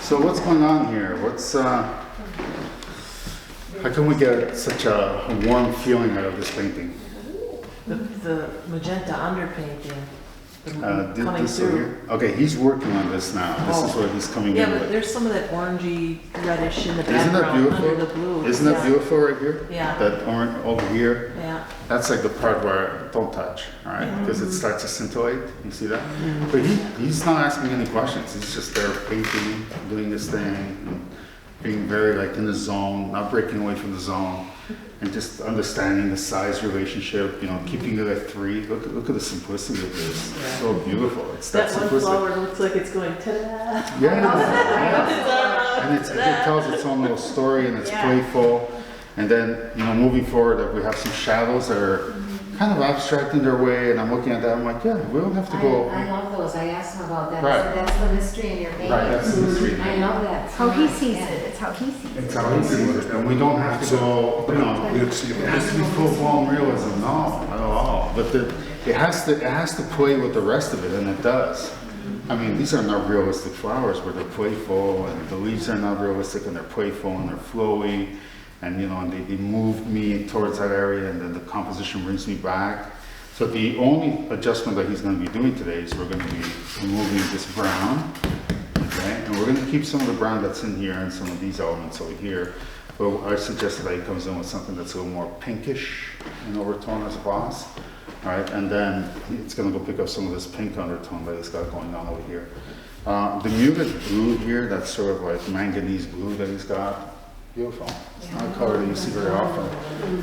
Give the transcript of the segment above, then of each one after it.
So what's going on here? How can we get such a warm feeling out of this painting? The magenta underpainting. Coming This through. here? Okay, he's working on this now. This is what he's coming Yeah, in but with. there's some of that orangey reddish in the Isn't that background beautiful? under the blue. Isn't that Yeah. beautiful right here? Yeah. That orange over here? Yeah. That's like the part where don't touch, all right? Because it starts to scintillate. You see that? But he's not asking any questions. He's just there painting, doing his thing, and being very like in the zone, not breaking away from the zone, and just understanding the size relationship. You know, keeping it at 3. Look at the simplicity of this. It's so beautiful. It's that That one simplistic. flower looks like it's going ta-da. Yeah. And it tells its own little story, and it's playful. And then, you know, moving forward, we have some shadows that are kind of abstract in their way, and I'm looking at that, I'm like, yeah, we don't have to go. I love those. I asked him about that. Right. So that's the mystery in your painting. Right, that's the mystery. I know that. How he sees it, it's how he sees it. It's how he sees it, and we don't have to go, you know, it has to be full-blown realism, no, not at all. But it has to play with the rest of it, and it does. I mean, these are not realistic flowers, but they're playful, and the leaves are not realistic, and they're playful, and they're flowy, and you know, and they moved me towards that area, and then the composition brings me back. So the only adjustment that he's going to be doing today is we're going to be removing this brown, okay? And we're going to keep some of the brown that's in here and some of these elements over here. But I suggested that he comes in with something that's a little more pinkish in overtone as a gloss. All right, and then it's going to go pick up some of this pink undertone that he's got going on over here. The muted blue here, that's sort of like manganese blue that he's got. Beautiful. It's not a color that you see very often.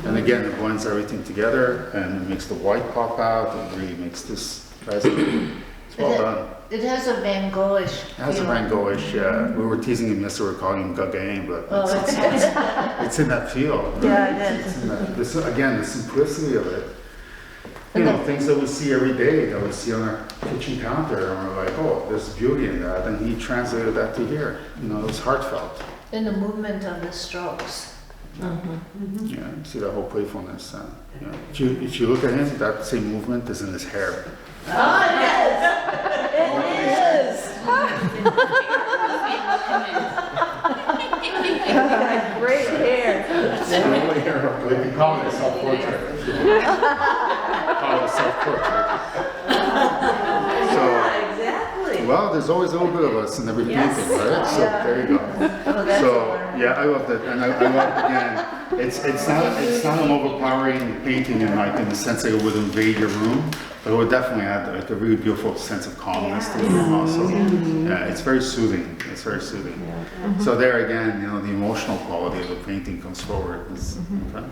And again, it blends everything together and it makes the white pop out. It really makes this resonate. It's well done. It has a Van Goghish. It has a Van Goghish, yeah. We were teasing him yesterday, we were calling him Gauguin, but it's in that feel. Yeah, it is. It's in that, again, the simplicity of it. You know, things that we see every day, that we see on our kitchen counter, and we're like, oh, there's beauty in that. And he translated that to here. You know, it was heartfelt. And the movement of the strokes. Yeah, you see that whole playfulness. You know, if you look at him, that same movement is in his hair. Oh, yes! Great hair. We can call it a self-portrait. Call it a self-portrait. So, Exactly. well, there's always a little bit of us in every painting, right? So there you go. that's So yeah, I love that, and I love again. It's not an overpowering painting in the sense that it would invade your room, but it would definitely add like a really beautiful sense of calmness to the room also. Yeah, it's very soothing. It's very soothing. So there again, you know, the emotional quality of the painting comes forward. Okay.